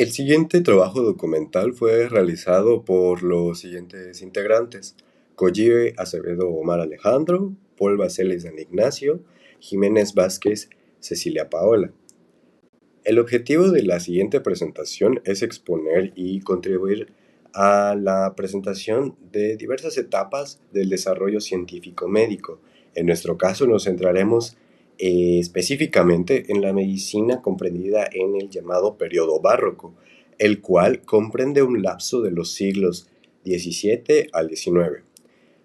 El siguiente trabajo documental fue realizado por los siguientes integrantes: Collive Acevedo Omar Alejandro, Paul Baceles Dan Ignacio, Jiménez Vázquez Cecilia Paola. El objetivo de la siguiente presentación es exponer y contribuir a la presentación de diversas etapas del desarrollo científico médico. En nuestro caso nos centraremos específicamente en la medicina comprendida en el llamado periodo barroco, el cual comprende un lapso de los siglos XVII al XIX.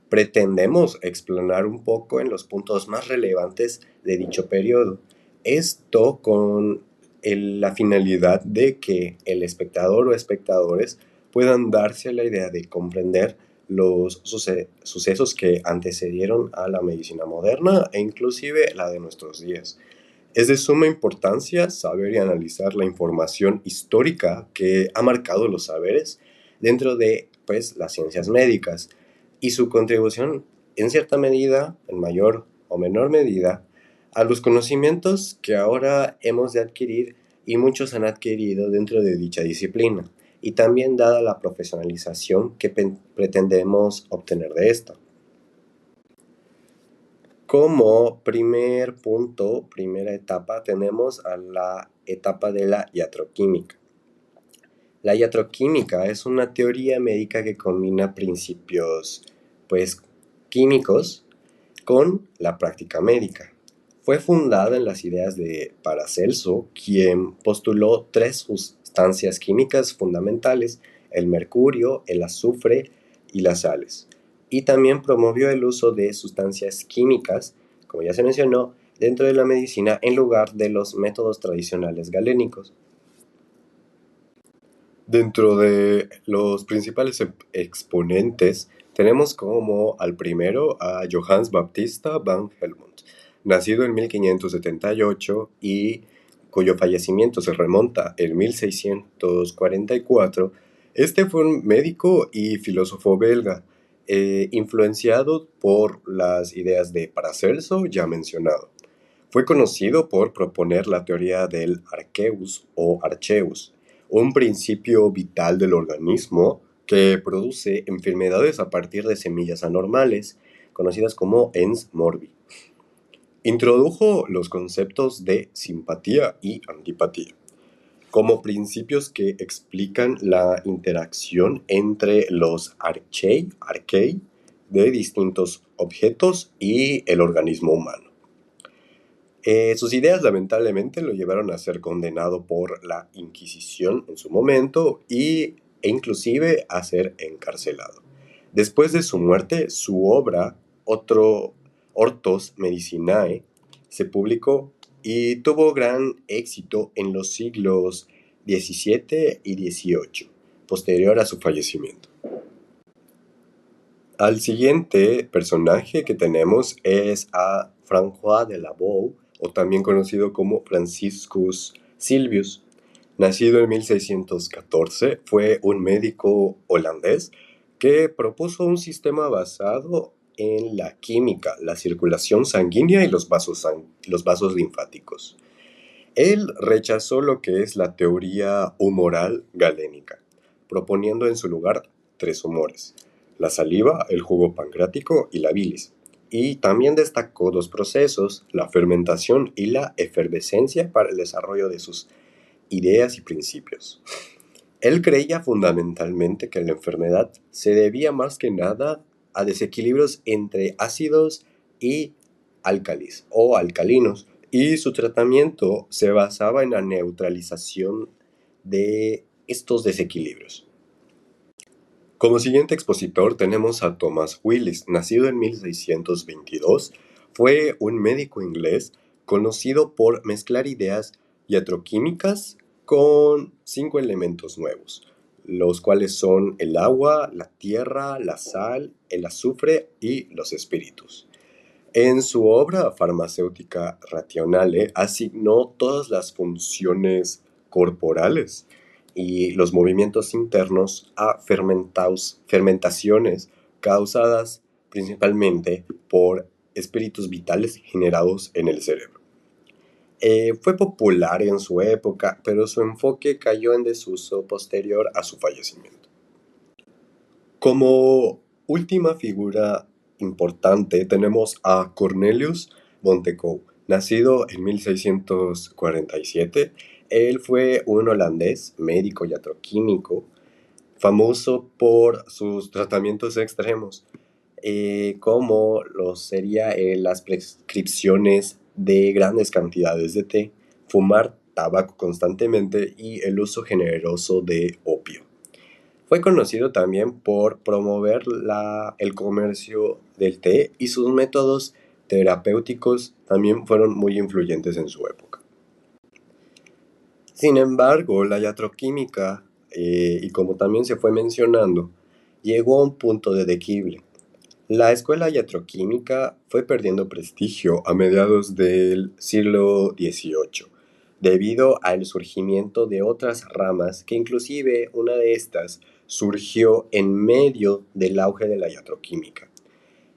Pretendemos explorar un poco en los puntos más relevantes de dicho periodo. Esto con la finalidad de que el espectador o espectadores puedan darse la idea de comprender los sucesos que antecedieron a la medicina moderna e inclusive la de nuestros días. Es de suma importancia saber y analizar la información histórica que ha marcado los saberes dentro de las ciencias médicas y su contribución en cierta medida, en mayor o menor medida, a los conocimientos que ahora hemos de adquirir y muchos han adquirido dentro de dicha disciplina, y también dada la profesionalización que pretendemos obtener de esta. Como primer punto, primera etapa, tenemos a la etapa de la iatroquímica. La iatroquímica es una teoría médica que combina principios, químicos con la práctica médica. Fue fundada en las ideas de Paracelso, quien postuló tres sustancias químicas fundamentales: el mercurio, el azufre y las sales. Y también promovió el uso de sustancias químicas, como ya se mencionó, dentro de la medicina en lugar de los métodos tradicionales galénicos. Dentro de los principales exponentes tenemos como al primero a Johannes Baptista van Helmont, nacido en 1578 y cuyo fallecimiento se remonta en 1644. Este fue un médico y filósofo belga, influenciado por las ideas de Paracelso ya mencionado. Fue conocido por proponer la teoría del arqueus o archeus, un principio vital del organismo que produce enfermedades a partir de semillas anormales, conocidas como ens morbi. Introdujo los conceptos de simpatía y antipatía como principios que explican la interacción entre los archei de distintos objetos y el organismo humano. Sus ideas lamentablemente lo llevaron a ser condenado por la Inquisición en su momento e inclusive a ser encarcelado. Después de su muerte, su obra, Hortus Medicinae, se publicó y tuvo gran éxito en los siglos XVII y XVIII, posterior a su fallecimiento. Al siguiente personaje que tenemos es a François de Lavaux, o también conocido como Franciscus Silvius. Nacido en 1614, fue un médico holandés que propuso un sistema basado en la química, la circulación sanguínea y los vasos linfáticos. Él rechazó lo que es la teoría humoral galénica, proponiendo en su lugar tres humores: la saliva, el jugo pancreático y la bilis. Y también destacó dos procesos: la fermentación y la efervescencia, para el desarrollo de sus ideas y principios. Él creía fundamentalmente que la enfermedad se debía más que nada a desequilibrios entre ácidos y álcalis o alcalinos, y su tratamiento se basaba en la neutralización de estos desequilibrios. Como siguiente expositor tenemos a Thomas Willis, nacido en 1622. Fue un médico inglés conocido por mezclar ideas iatroquímicas con 5 elementos nuevos, los cuales son el agua, la tierra, la sal, el azufre y los espíritus. En su obra farmacéutica Rationale asignó todas las funciones corporales y los movimientos internos a fermentaciones causadas principalmente por espíritus vitales generados en el cerebro. Fue popular en su época, pero su enfoque cayó en desuso posterior a su fallecimiento. Como última figura importante tenemos a Cornelius Montekou, nacido en 1647. Él fue un holandés, médico iatroquímico, famoso por sus tratamientos extremos, como las prescripciones de grandes cantidades de té, fumar tabaco constantemente y el uso generoso de opio. Fue conocido también por promover el comercio del té, y sus métodos terapéuticos también fueron muy influyentes en su época. Sin embargo, la iatroquímica, y como también se fue mencionando, llegó a un punto de declive. La escuela iatroquímica fue perdiendo prestigio a mediados del siglo XVIII, debido al surgimiento de otras ramas, que inclusive una de estas surgió en medio del auge de la iatroquímica,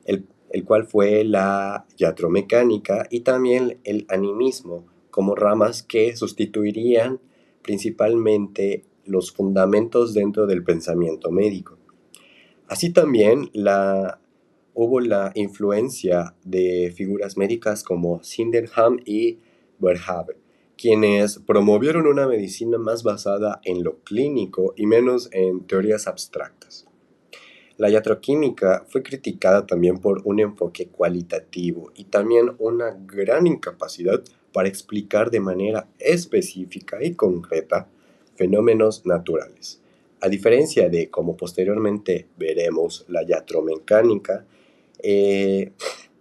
el cual fue la iatromecánica y también el animismo, como ramas que sustituirían principalmente los fundamentos dentro del pensamiento médico. Así también hubo la influencia de figuras médicas como Sydenham y Boerhaave, quienes promovieron una medicina más basada en lo clínico y menos en teorías abstractas. La iatroquímica fue criticada también por un enfoque cualitativo y también una gran incapacidad para explicar de manera específica y concreta fenómenos naturales. A diferencia de, como posteriormente veremos, la iatromecánica,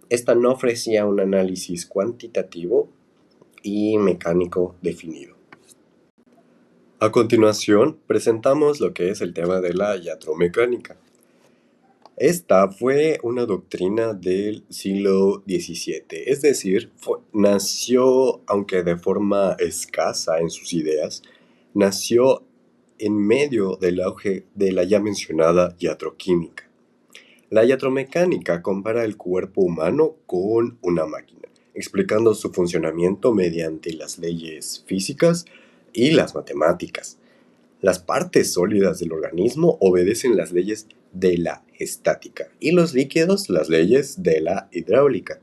esta no ofrecía un análisis cuantitativo y mecánico definido. A continuación, presentamos lo que es el tema de la iatromecánica. Esta fue una doctrina del siglo XVII, es decir, nació, aunque de forma escasa en sus ideas, nació en medio del auge de la ya mencionada iatroquímica. La iatromecánica compara el cuerpo humano con una máquina, explicando su funcionamiento mediante las leyes físicas y las matemáticas. Las partes sólidas del organismo obedecen las leyes de la estática y los líquidos las leyes de la hidráulica.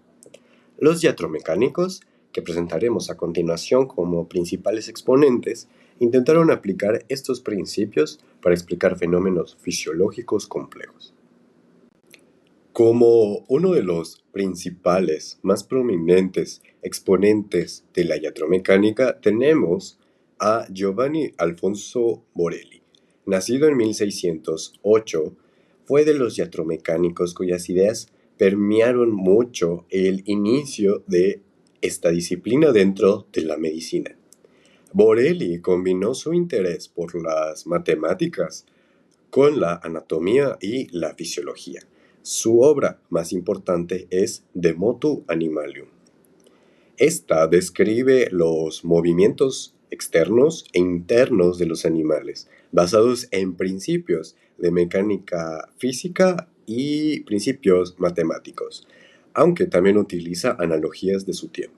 Los iatromecánicos, que presentaremos a continuación como principales exponentes, intentaron aplicar estos principios para explicar fenómenos fisiológicos complejos. Como uno de los principales, más prominentes exponentes de la iatromecánica tenemos a Giovanni Alfonso Borelli. Nacido en 1608, fue de los iatromecánicos cuyas ideas permearon mucho el inicio de esta disciplina dentro de la medicina. Borelli combinó su interés por las matemáticas con la anatomía y la fisiología. Su obra más importante es De Motu Animalium. Esta describe los movimientos externos e internos de los animales, basados en principios de mecánica física y principios matemáticos, aunque también utiliza analogías de su tiempo.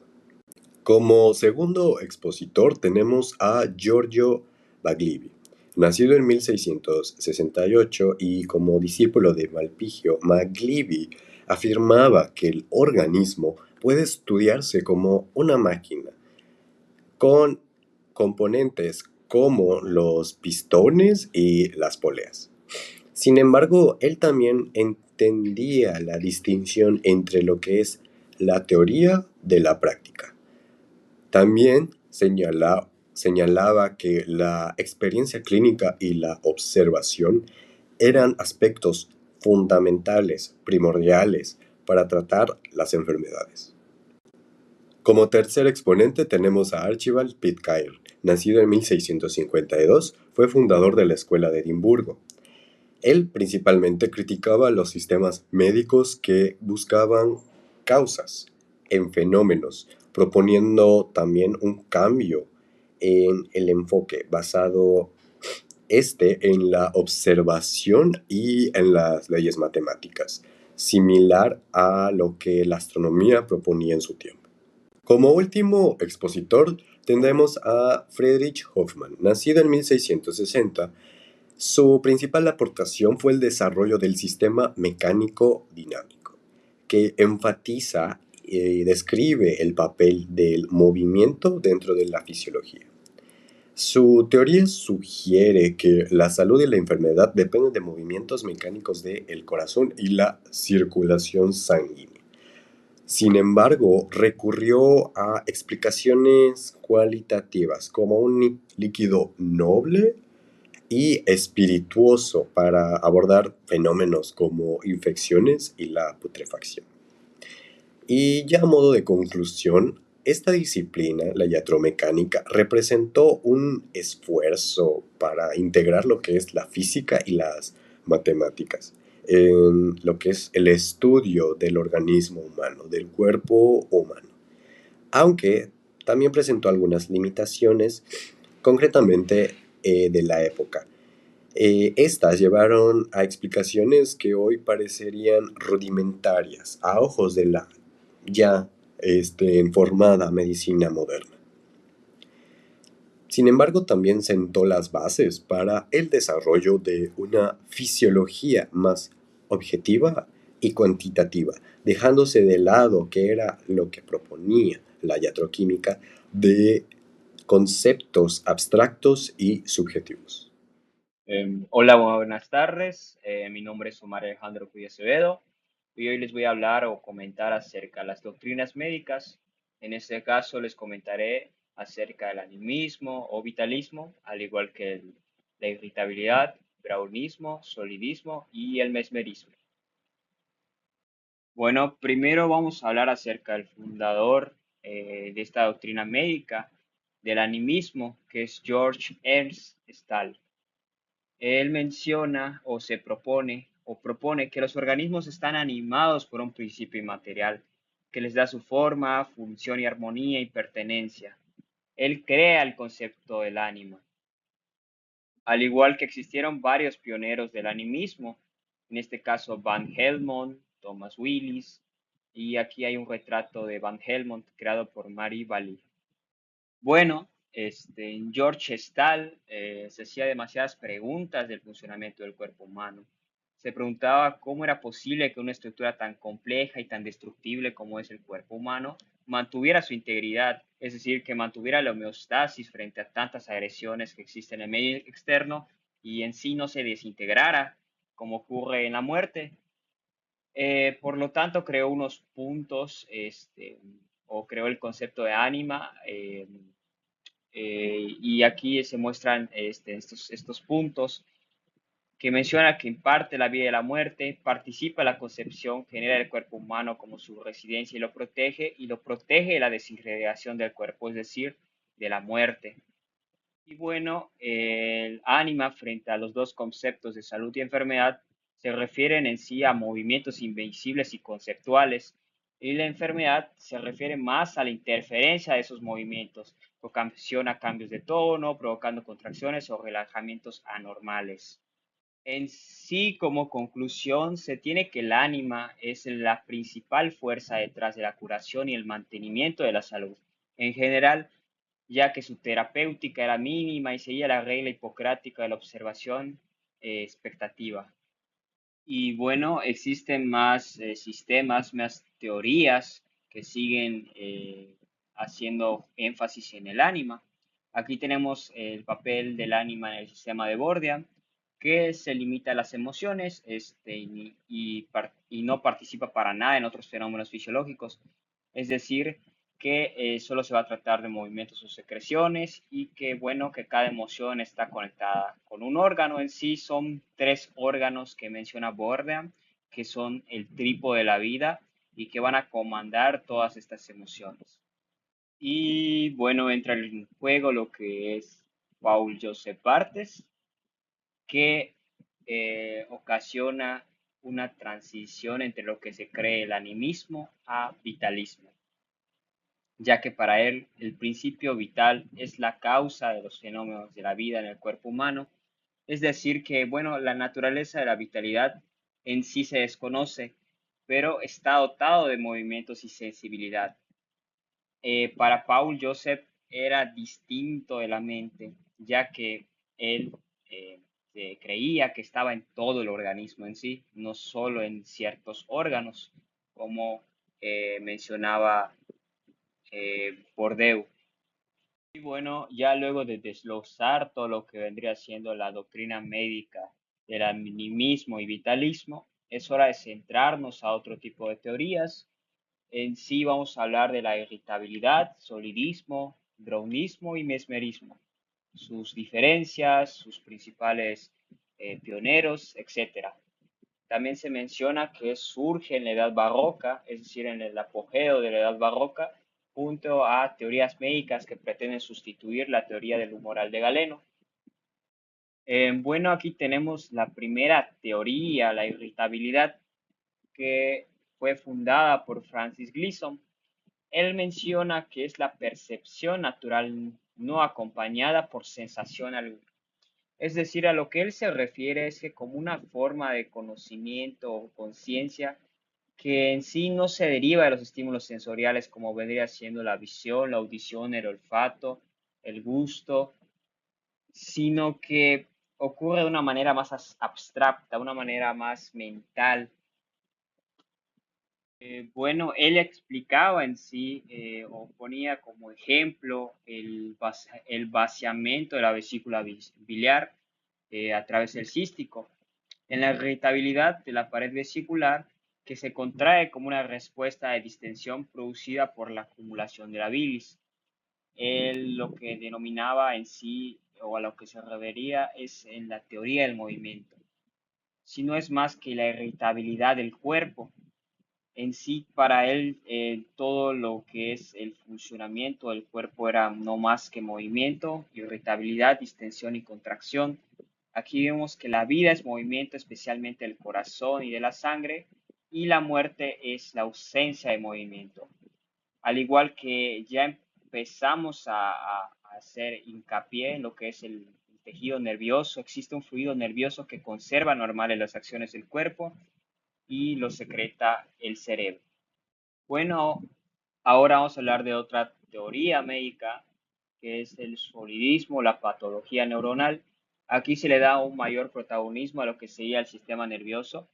Como segundo expositor tenemos a Giorgio Baglivi, nacido en 1668 y como discípulo de Malpighi. Baglivi afirmaba que el organismo puede estudiarse como una máquina, con componentes como los pistones y las poleas. Sin embargo, él también entendía la distinción entre lo que es la teoría de la práctica. También señalaba que la experiencia clínica y la observación eran aspectos fundamentales, primordiales, para tratar las enfermedades. Como tercer exponente tenemos a Archibald Pitcairn, nacido en 1652, fue fundador de la Escuela de Edimburgo. Él principalmente criticaba los sistemas médicos que buscaban causas en fenómenos, proponiendo también un cambio en el enfoque basado en la observación y en las leyes matemáticas, similar a lo que la astronomía proponía en su tiempo. Como último expositor tendremos a Friedrich Hoffmann, nacido en 1660. Su principal aportación fue el desarrollo del sistema mecánico dinámico, que enfatiza y describe el papel del movimiento dentro de la fisiología. Su teoría sugiere que la salud y la enfermedad dependen de movimientos mecánicos del corazón y la circulación sanguínea. Sin embargo, recurrió a explicaciones cualitativas como un líquido noble y espirituoso para abordar fenómenos como infecciones y la putrefacción. Y ya a modo de conclusión, esta disciplina, la iatromecánica, representó un esfuerzo para integrar lo que es la física y las matemáticas en lo que es el estudio del organismo humano, del cuerpo humano. Aunque también presentó algunas limitaciones, concretamente de la época. Estas llevaron a explicaciones que hoy parecerían rudimentarias a ojos de la ya formada medicina moderna. Sin embargo, también sentó las bases para el desarrollo de una fisiología más objetiva y cuantitativa, dejándose de lado que era lo que proponía la iatroquímica de conceptos abstractos y subjetivos. Hola, buenas tardes. Mi nombre es Omar Alejandro Cuya Acevedo y hoy les voy a hablar o comentar acerca de las doctrinas médicas. En este caso les comentaré acerca del animismo o vitalismo, al igual que la irritabilidad, brownismo, solidismo y el mesmerismo. Bueno, primero vamos a hablar acerca del fundador de esta doctrina médica, del animismo, que es George Ernst Stahl. Él menciona o propone que los organismos están animados por un principio inmaterial que les da su forma, función y armonía y pertenencia. Él crea el concepto del ánima. Al igual que existieron varios pioneros del animismo, en este caso Van Helmont, Thomas Willis, y aquí hay un retrato de Van Helmont creado por Marie Vallée. Bueno, George Stahl se hacía demasiadas preguntas del funcionamiento del cuerpo humano. Se preguntaba cómo era posible que una estructura tan compleja y tan destructible como es el cuerpo humano mantuviera su integridad, es decir, que mantuviera la homeostasis frente a tantas agresiones que existen en el medio externo y en sí no se desintegrara, como ocurre en la muerte. Por lo tanto, creó unos puntos, o creó el concepto de ánima. Y aquí se muestran estos puntos que menciona que imparte la vida y la muerte, participa en la concepción, genera el cuerpo humano como su residencia y lo protege de la desintegración del cuerpo, es decir, de la muerte. Y bueno, el ánima frente a los dos conceptos de salud y enfermedad se refieren en sí a movimientos invisibles y conceptuales, y la enfermedad se refiere más a la interferencia de esos movimientos, que ocasiona cambios de tono, provocando contracciones o relajamientos anormales. En sí, como conclusión, se tiene que el ánima es la principal fuerza detrás de la curación y el mantenimiento de la salud. En general, ya que su terapéutica era mínima y seguía la regla hipocrática de la observación expectativa. Y bueno, existen más sistemas, más teorías que siguen haciendo énfasis en el ánima. Aquí tenemos el papel del ánima en el sistema de Bordia, que se limita a las emociones y no participa para nada en otros fenómenos fisiológicos. Es decir, que solo se va a tratar de movimientos o secreciones y que bueno, que cada emoción está conectada con un órgano. En sí son tres órganos que menciona Borda, que son el trípode de la vida y que van a comandar todas estas emociones. Y bueno, entra en juego lo que es Paul Joseph Barthes, que ocasiona una transición entre lo que se cree el animismo a vitalismo, ya que para él el principio vital es la causa de los fenómenos de la vida en el cuerpo humano. Es decir, que bueno, la naturaleza de la vitalidad en sí se desconoce, pero está dotado de movimientos y sensibilidad. Para Paul Joseph era distinto de la mente, ya que él eh, creía que estaba en todo el organismo en sí, no solo en ciertos órganos, como mencionaba Bourdieu. Y bueno, ya luego de desglosar todo lo que vendría siendo la doctrina médica del animismo y vitalismo, es hora de centrarnos a otro tipo de teorías. En sí vamos a hablar de la irritabilidad, solidismo, brownismo y mesmerismo, sus diferencias, sus principales pioneros, etc. También se menciona que surge en la Edad Barroca, es decir, en el apogeo de la Edad Barroca, junto a teorías médicas que pretenden sustituir la teoría del humoral de Galeno. Bueno, aquí tenemos la primera teoría, la irritabilidad, que fue fundada por Francis Gleason. Él menciona que es la percepción natural no acompañada por sensación alguna. Es decir, a lo que él se refiere es que como una forma de conocimiento o conciencia que en sí no se deriva de los estímulos sensoriales como vendría siendo la visión, la audición, el olfato, el gusto, sino que ocurre de una manera más abstracta, una manera más mental. Bueno, él explicaba en sí o ponía como ejemplo el vaciamiento de la vesícula biliar a través del cístico, en la irritabilidad de la pared vesicular que se contrae como una respuesta de distensión producida por la acumulación de la bilis. Él lo que denominaba en sí o a lo que se refería es en la teoría del movimiento, si no es más que la irritabilidad del cuerpo en sí, para él, todo lo que es el funcionamiento del cuerpo era no más que movimiento, irritabilidad, distensión y contracción. Aquí vemos que la vida es movimiento, especialmente del corazón y de la sangre, y la muerte es la ausencia de movimiento. Al igual que ya empezamos a hacer hincapié en lo que es el tejido nervioso, existe un fluido nervioso que conserva normales las acciones del cuerpo y lo secreta el cerebro. Bueno, ahora vamos a hablar de otra teoría médica, que es el solidismo, la patología neuronal. Aquí se le da un mayor protagonismo a lo que sería el sistema nervioso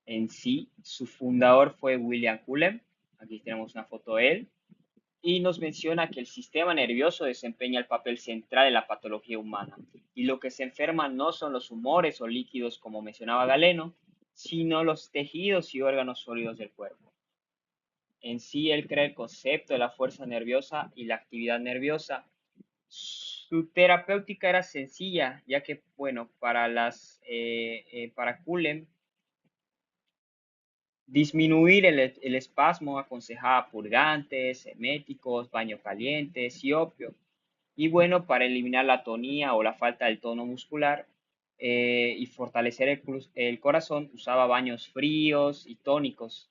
en sí. Su fundador fue William Cullen. Aquí tenemos una foto de él. Y nos menciona que el sistema nervioso desempeña el papel central en la patología humana. Y lo que se enferma no son los humores o líquidos, como mencionaba Galeno, sino los tejidos y órganos sólidos del cuerpo. En sí, él crea el concepto de la fuerza nerviosa y la actividad nerviosa. Su terapéutica era sencilla, ya que, bueno, para Cullen, disminuir el espasmo aconsejaba purgantes, eméticos, baño calientes y opio. Y bueno, para eliminar la atonía o la falta del tono muscular y fortalecer el corazón, usaba baños fríos y tónicos.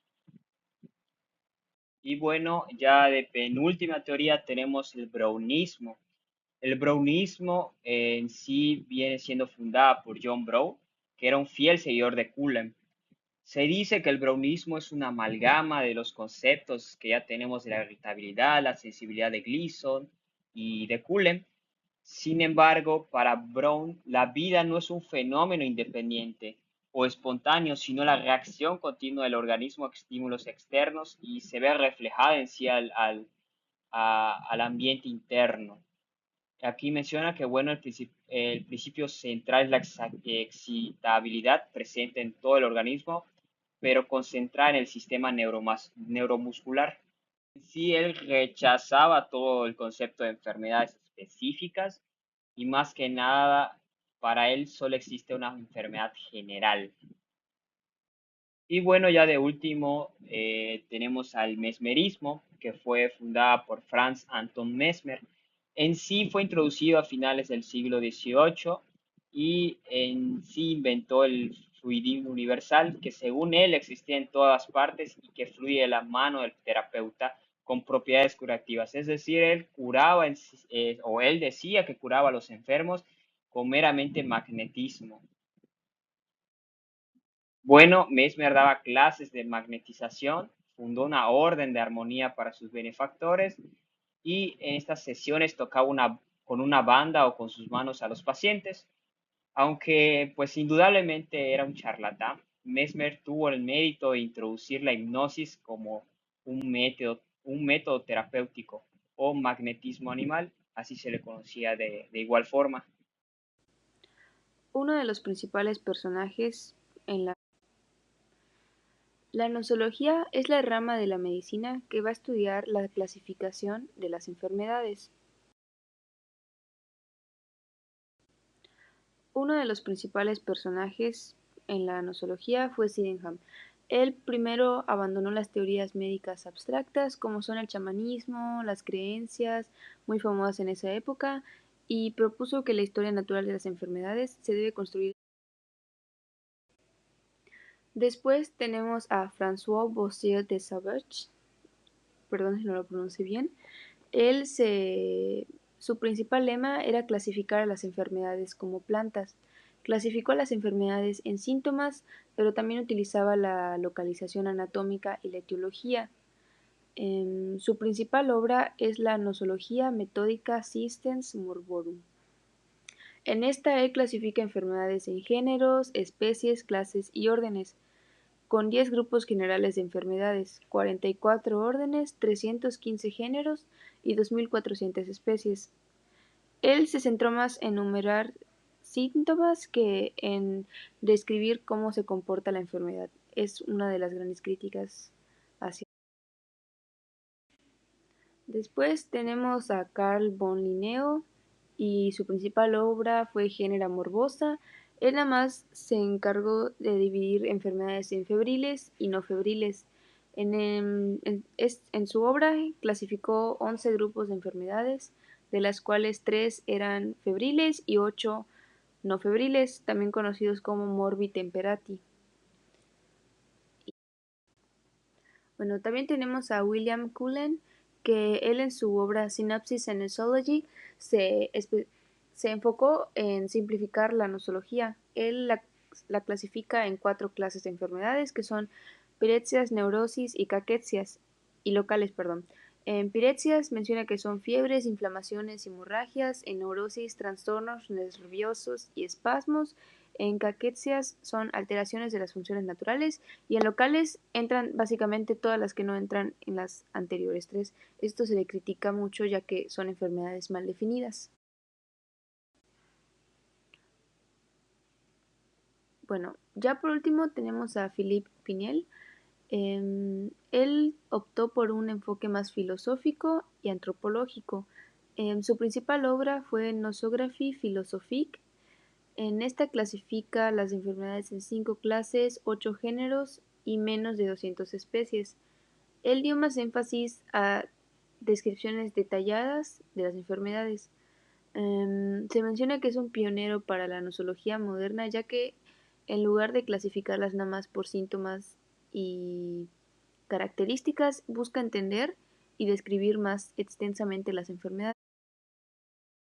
Y bueno, ya de penúltima teoría tenemos el brownismo. El brownismo en sí viene siendo fundada por John Brown, que era un fiel seguidor de Cullen. Se dice que el brownismo es una amalgama de los conceptos que ya tenemos de la irritabilidad, la sensibilidad de Gleason y de Cullen. Sin embargo, para Brown, la vida no es un fenómeno independiente o espontáneo, sino la reacción continua del organismo a estímulos externos y se ve reflejada en sí al ambiente interno. Aquí menciona que, bueno, el principio central es la excitabilidad presente en todo el organismo, pero concentrada en el sistema neuromuscular. Sí, él rechazaba todo el concepto de enfermedades específicas y más que nada, para él solo existe una enfermedad general. Y bueno, ya de último tenemos al mesmerismo, que fue fundada por Franz Anton Mesmer. En sí fue introducido a finales del siglo XVIII y en sí inventó el fluidismo universal, que según él existía en todas partes y que fluye de la mano del terapeuta con propiedades curativas. Es decir, él curaba, o él decía que curaba a los enfermos con meramente magnetismo. Bueno, Mesmer daba clases de magnetización, fundó una orden de armonía para sus benefactores y en estas sesiones tocaba con una banda o con sus manos a los pacientes. Aunque pues indudablemente era un charlatán, Mesmer tuvo el mérito de introducir la hipnosis como un método terapéutico o magnetismo animal, así se le conocía de igual forma. Uno de los principales personajes en la nosología es la rama de la medicina que va a estudiar la clasificación de las enfermedades. Uno de los principales personajes en la nosología fue Sydenham. Él primero abandonó las teorías médicas abstractas, como son el chamanismo, las creencias, muy famosas en esa época, y propuso que la historia natural de las enfermedades se debe construir. Después tenemos a François Bossier de Savage, perdón si no lo pronuncie bien. Su principal lema era clasificar a las enfermedades como plantas. Clasificó a las enfermedades en síntomas, pero también utilizaba la localización anatómica y la etiología. Su principal obra es la Nosología Methodica Systens Morborum. En esta él clasifica enfermedades en géneros, especies, clases y órdenes, con 10 grupos generales de enfermedades, 44 órdenes, 315 géneros y 2.400 especies. Él se centró más en enumerar síntomas que en describir cómo se comporta la enfermedad. Es una de las grandes críticas hacia. Después tenemos a Carl von Linneo y su principal obra fue Genera morbosa. Él nada más se encargó de dividir enfermedades en febriles y no febriles. En su obra clasificó 11 grupos de enfermedades, de las cuales 3 eran febriles y 8 no febriles, también conocidos como morbi temperati. Bueno, también tenemos a William Cullen, que él en su obra Synopsis and Nosology se enfocó en simplificar la nosología. Él la clasifica en 4 clases de enfermedades, que son pirexias, neurosis y caquexias, y locales, perdón. En pirexias menciona que son fiebres, inflamaciones, hemorragias; en neurosis, trastornos nerviosos y espasmos; en caquexias son alteraciones de las funciones naturales; y en locales entran básicamente todas las que no entran en las anteriores 3. Esto se le critica mucho ya que son enfermedades mal definidas. Bueno, ya por último tenemos a Philippe Pinel. Él optó por un enfoque más filosófico y antropológico. Su principal obra fue Nosographie philosophique. En esta clasifica las enfermedades en 5 clases, 8 géneros y menos de 200 especies. Él dio más énfasis a descripciones detalladas de las enfermedades. Se menciona que es un pionero para la nosología moderna, ya que en lugar de clasificarlas nada más por síntomas y características, busca entender y describir más extensamente las enfermedades.